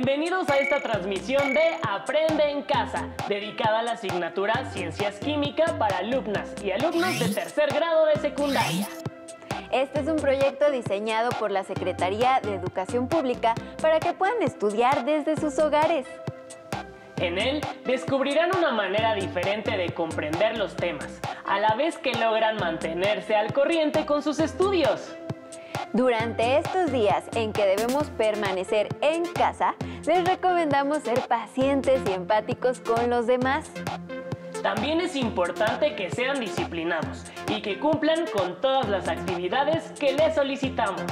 Bienvenidos a esta transmisión de Aprende en Casa, dedicada a la asignatura Ciencias Química para alumnas y alumnos de tercer grado de secundaria. Este es un proyecto diseñado por la Secretaría de Educación Pública para que puedan estudiar desde sus hogares. En él descubrirán una manera diferente de comprender los temas, a la vez que logran mantenerse al corriente con sus estudios. Durante estos días en que debemos permanecer en casa, les recomendamos ser pacientes y empáticos con los demás. También es importante que sean disciplinados y que cumplan con todas las actividades que les solicitamos.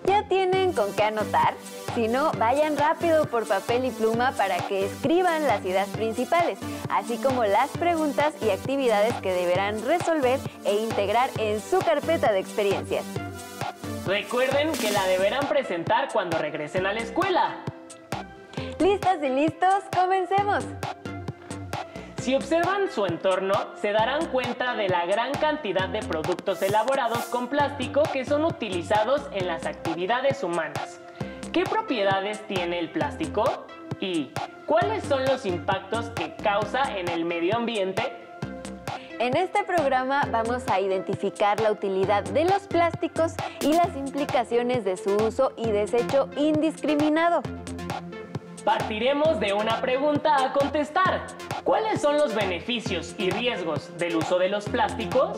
¿Ya tienen con qué anotar? Si no, vayan rápido por papel y pluma para que escriban las ideas principales, así como las preguntas y actividades que deberán resolver e integrar en su carpeta de experiencias. Recuerden que la deberán presentar cuando regresen a la escuela. ¿Listas y listos? ¡Comencemos! Si observan su entorno, se darán cuenta de la gran cantidad de productos elaborados con plástico que son utilizados en las actividades humanas. ¿Qué propiedades tiene el plástico? ¿Y cuáles son los impactos que causa en el medio ambiente? En este programa vamos a identificar la utilidad de los plásticos y las implicaciones de su uso y desecho indiscriminado. Partiremos de una pregunta a contestar. ¿Cuáles son los beneficios y riesgos del uso de los plásticos?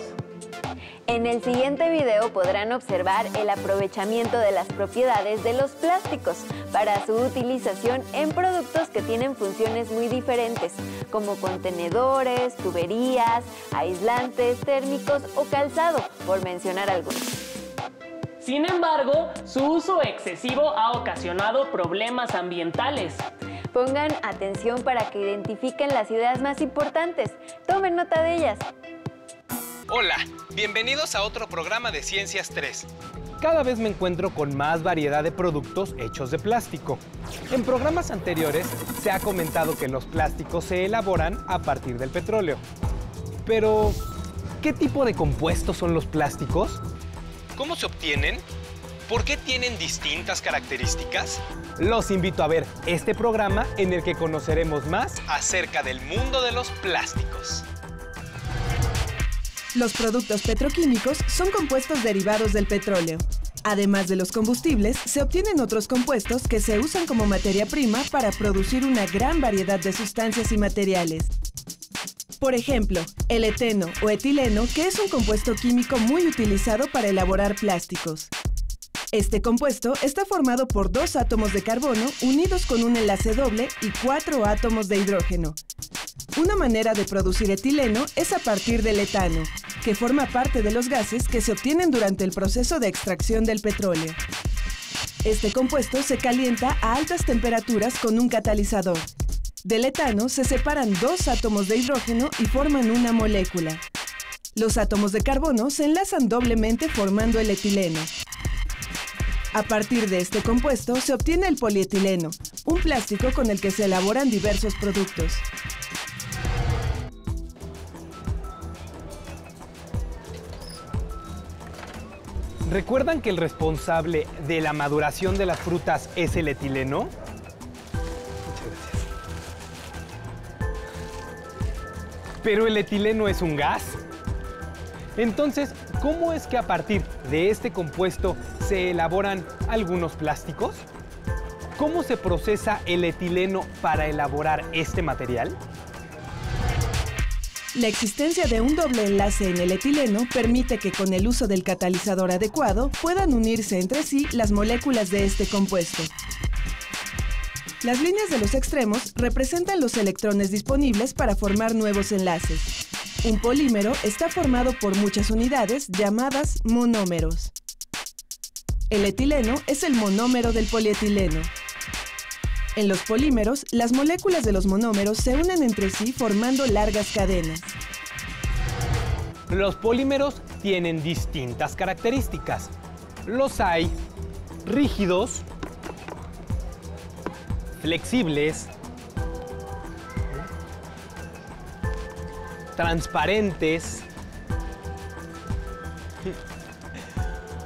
En el siguiente video podrán observar el aprovechamiento de las propiedades de los plásticos para su utilización en productos que tienen funciones muy diferentes, como contenedores, tuberías, aislantes térmicos o calzado, por mencionar algunos. Sin embargo, su uso excesivo ha ocasionado problemas ambientales. Pongan atención para que identifiquen las ideas más importantes. Tomen nota de ellas. Hola, bienvenidos a otro programa de Ciencias 3. Cada vez me encuentro con más variedad de productos hechos de plástico. En programas anteriores se ha comentado que los plásticos se elaboran a partir del petróleo. Pero, ¿qué tipo de compuestos son los plásticos? ¿Cómo se obtienen? ¿Por qué tienen distintas características? Los invito a ver este programa en el que conoceremos más Acerca del mundo de los plásticos. Los productos petroquímicos son compuestos derivados del petróleo. Además de los combustibles, se obtienen otros compuestos que se usan como materia prima para producir una gran variedad de sustancias y materiales. Por ejemplo, el eteno o etileno, que es un compuesto químico muy utilizado para elaborar plásticos. Este compuesto está formado por 2 átomos de carbono unidos con un enlace doble y 4 átomos de hidrógeno. Una manera de producir etileno es a partir del etano, que forma parte de los gases que se obtienen durante el proceso de extracción del petróleo. Este compuesto se calienta a altas temperaturas con un catalizador. Del etano se separan 2 átomos de hidrógeno y forman una molécula. Los átomos de carbono se enlazan doblemente formando el etileno. A partir de este compuesto se obtiene el polietileno, un plástico con el que se elaboran diversos productos. ¿Recuerdan que el responsable de la maduración de las frutas es el etileno? Muchas gracias. ¿Pero el etileno es un gas? Entonces, ¿cómo es que a partir de este compuesto se elaboran algunos plásticos? ¿Cómo se procesa el etileno para elaborar este material? La existencia de un doble enlace en el etileno permite que con el uso del catalizador adecuado puedan unirse entre sí las moléculas de este compuesto. Las líneas de los extremos representan los electrones disponibles para formar nuevos enlaces. Un polímero está formado por muchas unidades llamadas monómeros. El etileno es el monómero del polietileno. En los polímeros, las moléculas de los monómeros se unen entre sí formando largas cadenas. Los polímeros tienen distintas características. Los hay rígidos, flexibles, transparentes,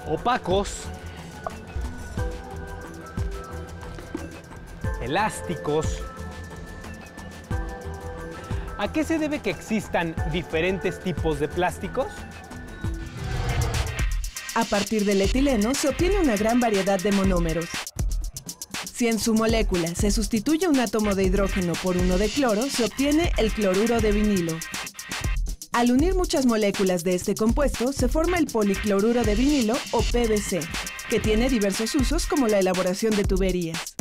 opacos, elásticos. ¿A qué se debe que existan diferentes tipos de plásticos? A partir del etileno se obtiene una gran variedad de monómeros. Si en su molécula se sustituye un átomo de hidrógeno por uno de cloro, se obtiene el cloruro de vinilo. Al unir muchas moléculas de este compuesto, se forma el policloruro de vinilo o PVC, que tiene diversos usos como la elaboración de tuberías.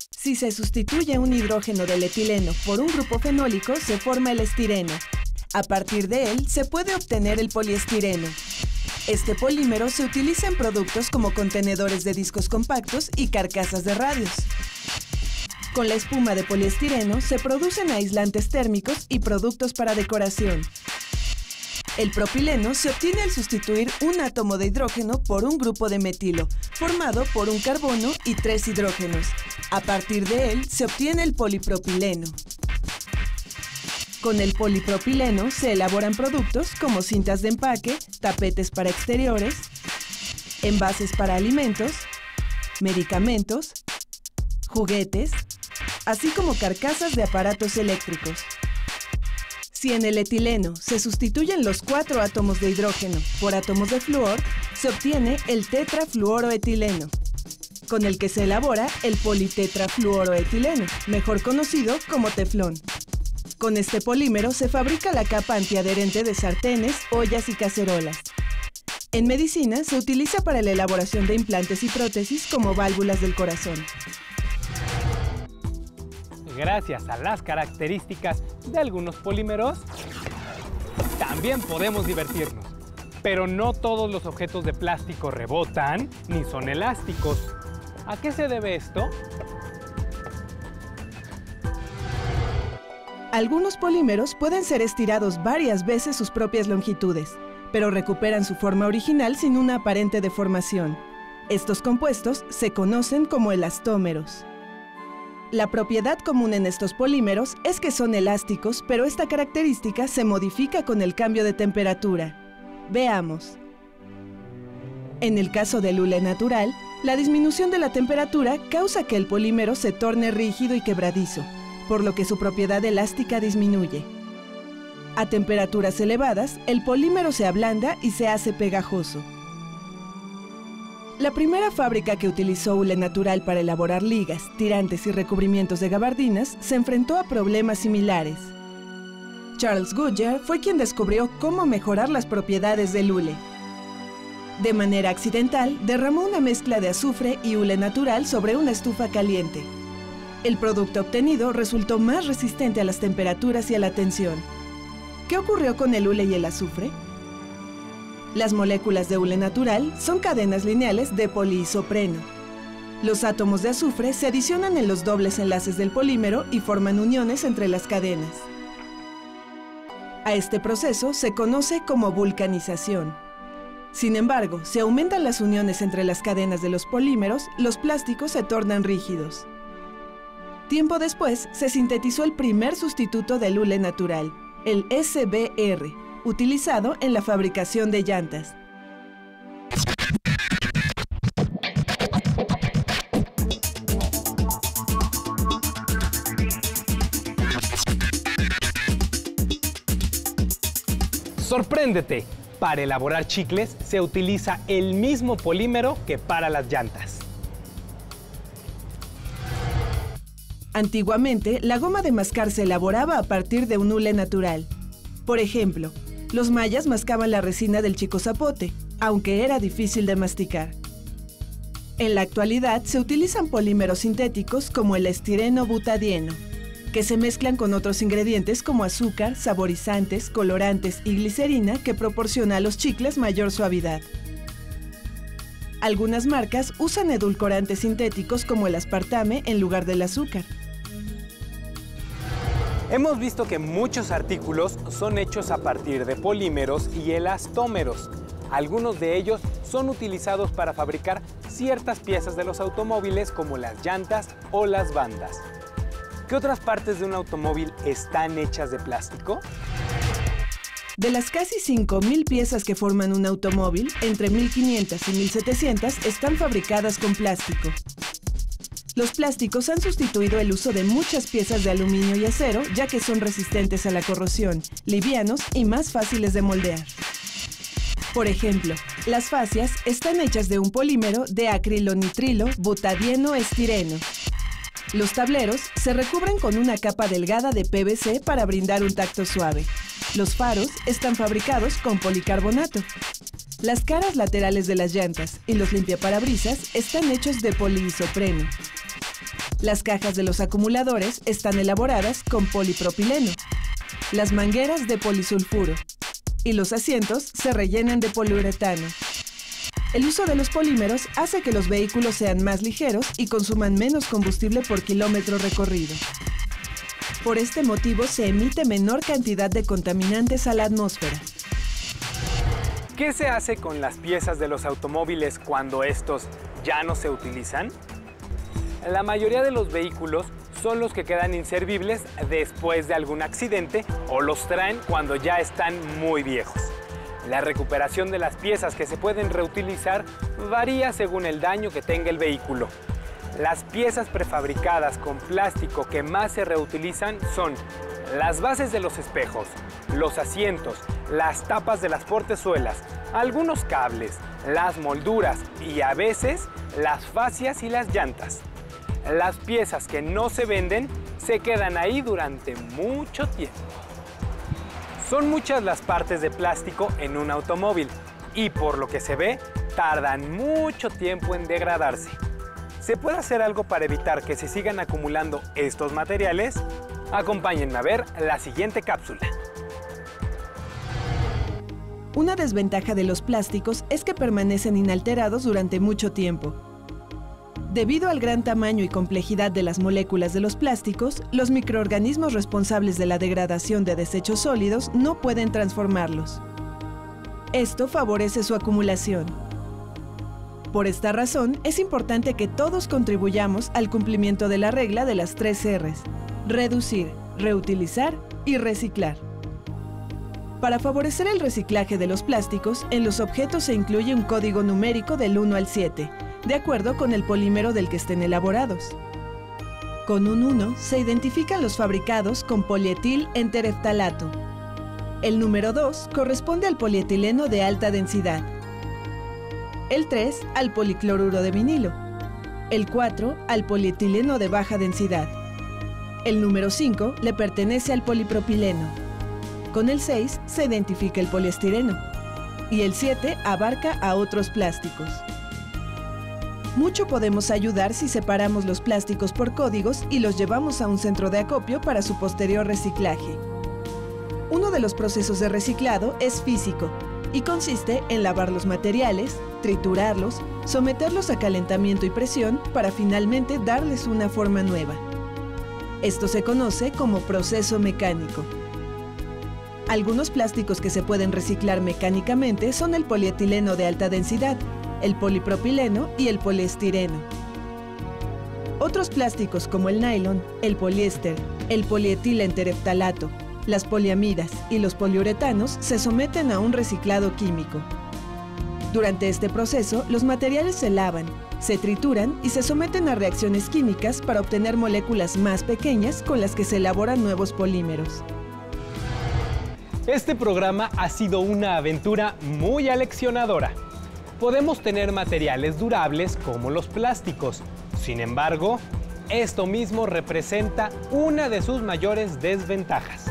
Si se sustituye un hidrógeno del etileno por un grupo fenólico, se forma el estireno. A partir de él, se puede obtener el poliestireno. Este polímero se utiliza en productos como contenedores de discos compactos y carcasas de radios. Con la espuma de poliestireno se producen aislantes térmicos y productos para decoración. El propileno se obtiene al sustituir un átomo de hidrógeno por un grupo de metilo, formado por un carbono y 3 hidrógenos. A partir de él se obtiene el polipropileno. Con el polipropileno se elaboran productos como cintas de empaque, tapetes para exteriores, envases para alimentos, medicamentos, juguetes, así como carcasas de aparatos eléctricos. Si en el etileno se sustituyen los 4 átomos de hidrógeno por átomos de flúor, se obtiene el tetrafluoroetileno, con el que se elabora el politetrafluoroetileno, mejor conocido como teflón. Con este polímero se fabrica la capa antiadherente de sartenes, ollas y cacerolas. En medicina se utiliza para la elaboración de implantes y prótesis como válvulas del corazón. Gracias a las características de algunos polímeros, también podemos divertirnos. Pero no todos los objetos de plástico rebotan ni son elásticos. ¿A qué se debe esto? Algunos polímeros pueden ser estirados varias veces sus propias longitudes, pero recuperan su forma original sin una aparente deformación. Estos compuestos se conocen como elastómeros. La propiedad común en estos polímeros es que son elásticos, pero esta característica se modifica con el cambio de temperatura. Veamos. En el caso del hule natural, la disminución de la temperatura causa que el polímero se torne rígido y quebradizo, por lo que su propiedad elástica disminuye. A temperaturas elevadas, el polímero se ablanda y se hace pegajoso. La primera fábrica que utilizó hule natural para elaborar ligas, tirantes y recubrimientos de gabardinas se enfrentó a problemas similares. Charles Goodyear fue quien descubrió cómo mejorar las propiedades del hule. De manera accidental, derramó una mezcla de azufre y hule natural sobre una estufa caliente. El producto obtenido resultó más resistente a las temperaturas y a la tensión. ¿Qué ocurrió con el hule y el azufre? Las moléculas de hule natural son cadenas lineales de poliisopreno. Los átomos de azufre se adicionan en los dobles enlaces del polímero y forman uniones entre las cadenas. A este proceso se conoce como vulcanización. Sin embargo, si aumentan las uniones entre las cadenas de los polímeros, los plásticos se tornan rígidos. Tiempo después, se sintetizó el primer sustituto del hule natural, el SBR, utilizado en la fabricación de llantas. ¡Sorpréndete! Para elaborar chicles se utiliza el mismo polímero que para las llantas. Antiguamente, la goma de mascar se elaboraba a partir de un hule natural. Por ejemplo, los mayas mascaban la resina del chicozapote, aunque era difícil de masticar. En la actualidad se utilizan polímeros sintéticos como el estireno butadieno, que se mezclan con otros ingredientes como azúcar, saborizantes, colorantes y glicerina que proporciona a los chicles mayor suavidad. Algunas marcas usan edulcorantes sintéticos como el aspartame en lugar del azúcar. Hemos visto que muchos artículos son hechos a partir de polímeros y elastómeros. Algunos de ellos son utilizados para fabricar ciertas piezas de los automóviles como las llantas o las bandas. ¿Qué otras partes de un automóvil están hechas de plástico? De las casi 5.000 piezas que forman un automóvil, entre 1.500 y 1.700 están fabricadas con plástico. Los plásticos han sustituido el uso de muchas piezas de aluminio y acero, ya que son resistentes a la corrosión, livianos y más fáciles de moldear. Por ejemplo, las fascias están hechas de un polímero de acrilonitrilo butadieno estireno. Los tableros se recubren con una capa delgada de PVC para brindar un tacto suave. Los faros están fabricados con policarbonato. Las caras laterales de las llantas y los limpiaparabrisas están hechos de poliisopreno. Las cajas de los acumuladores están elaboradas con polipropileno. Las mangueras de polisulfuro. Y los asientos se rellenan de poliuretano. El uso de los polímeros hace que los vehículos sean más ligeros y consuman menos combustible por kilómetro recorrido. Por este motivo se emite menor cantidad de contaminantes a la atmósfera. ¿Qué se hace con las piezas de los automóviles cuando estos ya no se utilizan? La mayoría de los vehículos son los que quedan inservibles después de algún accidente o los traen cuando ya están muy viejos. La recuperación de las piezas que se pueden reutilizar varía según el daño que tenga el vehículo. Las piezas prefabricadas con plástico que más se reutilizan son las bases de los espejos, los asientos, las tapas de las portezuelas, algunos cables, las molduras y a veces las fascias y las llantas. Las piezas que no se venden se quedan ahí durante mucho tiempo. Son muchas las partes de plástico en un automóvil y por lo que se ve, tardan mucho tiempo en degradarse. ¿Se puede hacer algo para evitar que se sigan acumulando estos materiales? Acompáñenme a ver la siguiente cápsula. Una desventaja de los plásticos es que permanecen inalterados durante mucho tiempo. Debido al gran tamaño y complejidad de las moléculas de los plásticos, los microorganismos responsables de la degradación de desechos sólidos no pueden transformarlos. Esto favorece su acumulación. Por esta razón, es importante que todos contribuyamos al cumplimiento de la regla de las 3 R's: reducir, reutilizar y reciclar. Para favorecer el reciclaje de los plásticos, en los objetos se incluye un código numérico del 1 al 7, de acuerdo con el polímero del que estén elaborados. Con un 1 se identifican los fabricados con polietil entereftalato. El número 2 corresponde al polietileno de alta densidad. El 3 al policloruro de vinilo. El 4 al polietileno de baja densidad. El número 5 le pertenece al polipropileno. Con el 6 se identifica el poliestireno. Y el 7 abarca a otros plásticos. Mucho podemos ayudar si separamos los plásticos por códigos y los llevamos a un centro de acopio para su posterior reciclaje. Uno de los procesos de reciclado es físico y consiste en lavar los materiales, triturarlos, someterlos a calentamiento y presión para finalmente darles una forma nueva. Esto se conoce como proceso mecánico. Algunos plásticos que se pueden reciclar mecánicamente son el polietileno de alta densidad, el polipropileno y el poliestireno. Otros plásticos como el nylon, el poliéster, el polietilentereftalato, las poliamidas y los poliuretanos se someten a un reciclado químico. Durante este proceso, los materiales se lavan, se trituran y se someten a reacciones químicas para obtener moléculas más pequeñas con las que se elaboran nuevos polímeros. Este programa ha sido una aventura muy aleccionadora. Podemos tener materiales durables como los plásticos. Sin embargo, esto mismo representa una de sus mayores desventajas.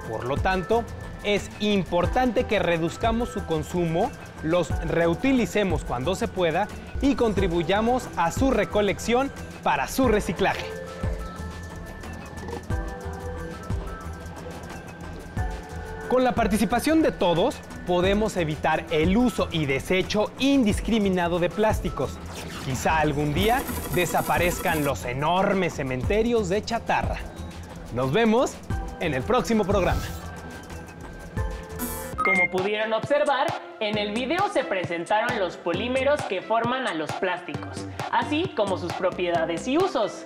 Por lo tanto, es importante que reduzcamos su consumo, los reutilicemos cuando se pueda y contribuyamos a su recolección para su reciclaje. Con la participación de todos, podemos evitar el uso y desecho indiscriminado de plásticos. Quizá algún día desaparezcan los enormes cementerios de chatarra. Nos vemos en el próximo programa. Como pudieron observar, en el video se presentaron los polímeros que forman a los plásticos, así como sus propiedades y usos.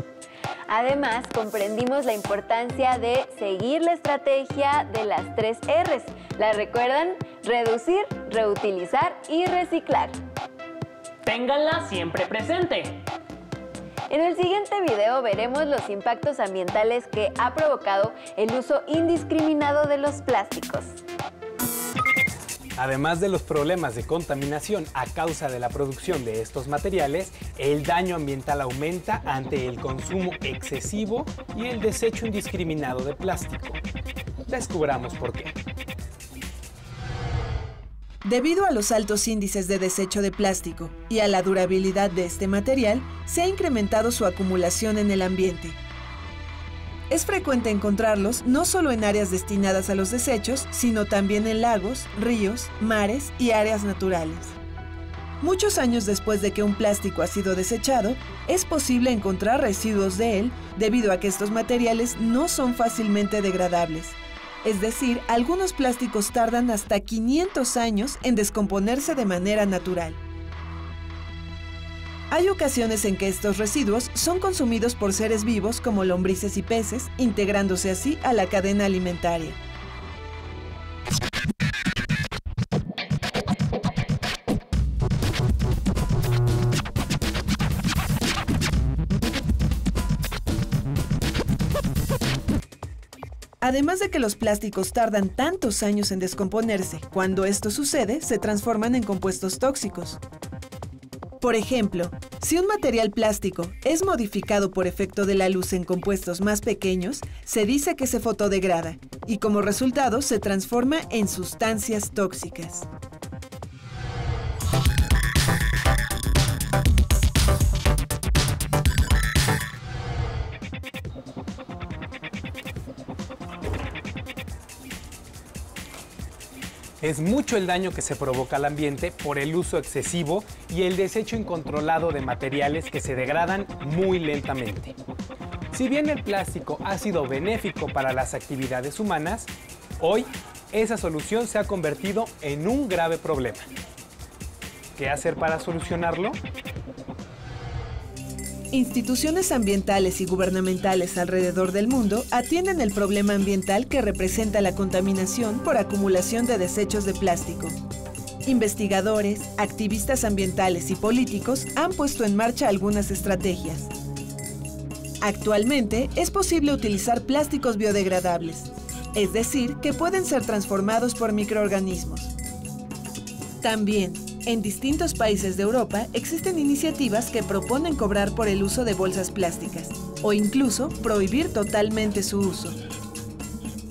Además, comprendimos la importancia de seguir la estrategia de las 3 R's. ¿La recuerdan? Reducir, reutilizar y reciclar. Ténganla siempre presente. En el siguiente video veremos los impactos ambientales que ha provocado el uso indiscriminado de los plásticos. Además de los problemas de contaminación a causa de la producción de estos materiales, el daño ambiental aumenta ante el consumo excesivo y el desecho indiscriminado de plástico. Descubramos por qué. Debido a los altos índices de desecho de plástico y a la durabilidad de este material, se ha incrementado su acumulación en el ambiente. Es frecuente encontrarlos no solo en áreas destinadas a los desechos, sino también en lagos, ríos, mares y áreas naturales. Muchos años después de que un plástico ha sido desechado, es posible encontrar residuos de él debido a que estos materiales no son fácilmente degradables. Es decir, algunos plásticos tardan hasta 500 años en descomponerse de manera natural. Hay ocasiones en que estos residuos son consumidos por seres vivos como lombrices y peces, integrándose así a la cadena alimentaria. Además de que los plásticos tardan tantos años en descomponerse, cuando esto sucede, se transforman en compuestos tóxicos. Por ejemplo, si un material plástico es modificado por efecto de la luz en compuestos más pequeños, se dice que se fotodegrada y como resultado se transforma en sustancias tóxicas. Es mucho el daño que se provoca al ambiente por el uso excesivo y el desecho incontrolado de materiales que se degradan muy lentamente. Si bien el plástico ha sido benéfico para las actividades humanas, hoy esa solución se ha convertido en un grave problema. ¿Qué hacer para solucionarlo? Instituciones ambientales y gubernamentales alrededor del mundo atienden el problema ambiental que representa la contaminación por acumulación de desechos de plástico. Investigadores, activistas ambientales y políticos han puesto en marcha algunas estrategias. Actualmente es posible utilizar plásticos biodegradables, es decir, que pueden ser transformados por microorganismos. También, en distintos países de Europa existen iniciativas que proponen cobrar por el uso de bolsas plásticas o incluso prohibir totalmente su uso.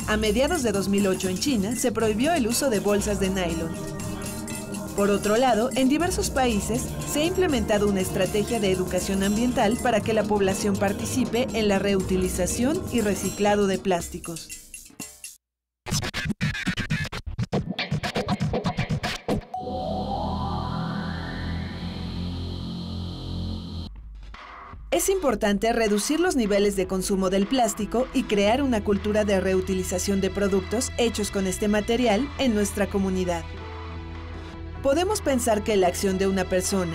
A mediados de 2008 en China se prohibió el uso de bolsas de nylon. Por otro lado, en diversos países se ha implementado una estrategia de educación ambiental para que la población participe en la reutilización y reciclado de plásticos. Es importante reducir los niveles de consumo del plástico y crear una cultura de reutilización de productos hechos con este material en nuestra comunidad. Podemos pensar que la acción de una persona,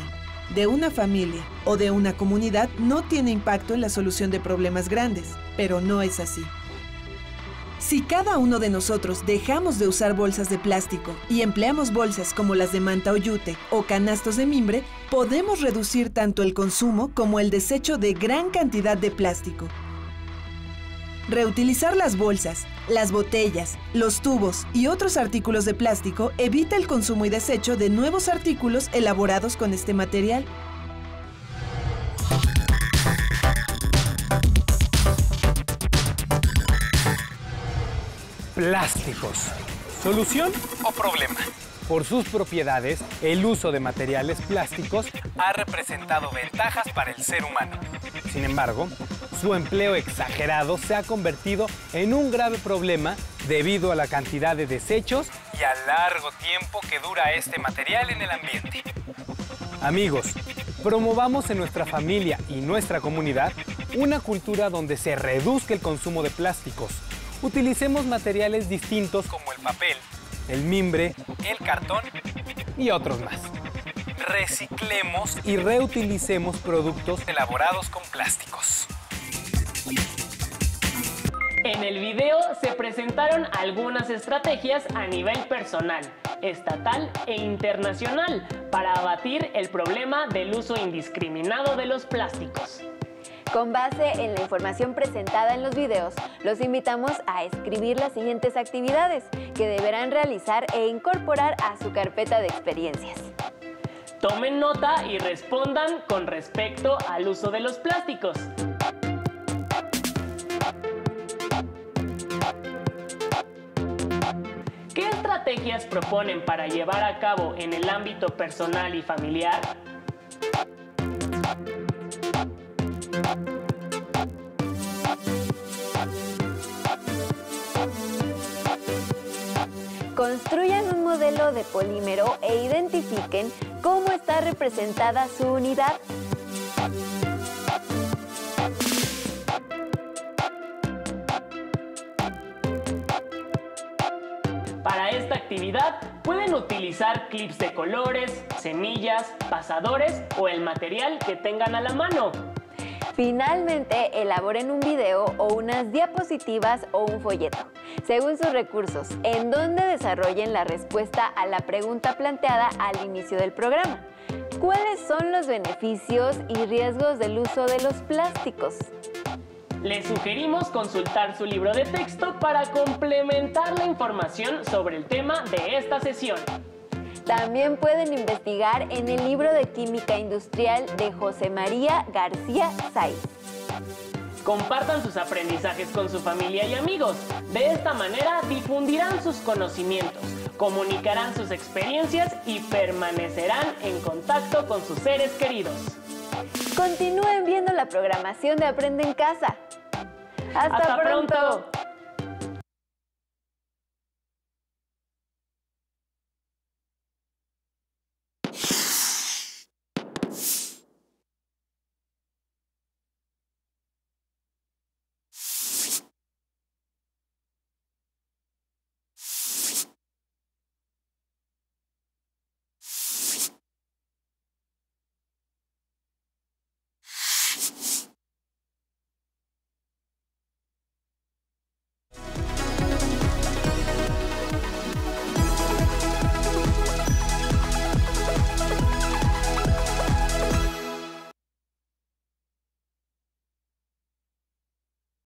de una familia o de una comunidad no tiene impacto en la solución de problemas grandes, pero no es así. Si cada uno de nosotros dejamos de usar bolsas de plástico y empleamos bolsas como las de manta o yute o canastos de mimbre, podemos reducir tanto el consumo como el desecho de gran cantidad de plástico. Reutilizar las bolsas, las botellas, los tubos y otros artículos de plástico evita el consumo y desecho de nuevos artículos elaborados con este material. Plásticos. ¿Solución o problema? Por sus propiedades, el uso de materiales plásticos ha representado ventajas para el ser humano. Sin embargo, su empleo exagerado se ha convertido en un grave problema debido a la cantidad de desechos y al largo tiempo que dura este material en el ambiente. Amigos, promovamos en nuestra familia y nuestra comunidad una cultura donde se reduzca el consumo de plásticos. Utilicemos materiales distintos como el papel, el mimbre, el cartón y otros más. Reciclemos y reutilicemos productos elaborados con plásticos. En el video se presentaron algunas estrategias a nivel personal, estatal e internacional para abatir el problema del uso indiscriminado de los plásticos. Con base en la información presentada en los videos, los invitamos a escribir las siguientes actividades que deberán realizar e incorporar a su carpeta de experiencias. Tomen nota y respondan con respecto al uso de los plásticos. ¿Qué estrategias proponen para llevar a cabo en el ámbito personal y familiar? Construyan un modelo de polímero e identifiquen cómo está representada su unidad. Para esta actividad pueden utilizar clips de colores, semillas, pasadores o el material que tengan a la mano. Finalmente, elaboren un video o unas diapositivas o un folleto, según sus recursos, en donde desarrollen la respuesta a la pregunta planteada al inicio del programa. ¿Cuáles son los beneficios y riesgos del uso de los plásticos? Les sugerimos consultar su libro de texto para complementar la información sobre el tema de esta sesión. También pueden investigar en el libro de Química Industrial de José María García Sáiz. Compartan sus aprendizajes con su familia y amigos. De esta manera difundirán sus conocimientos, comunicarán sus experiencias y permanecerán en contacto con sus seres queridos. Continúen viendo la programación de Aprende en Casa. ¡Hasta pronto!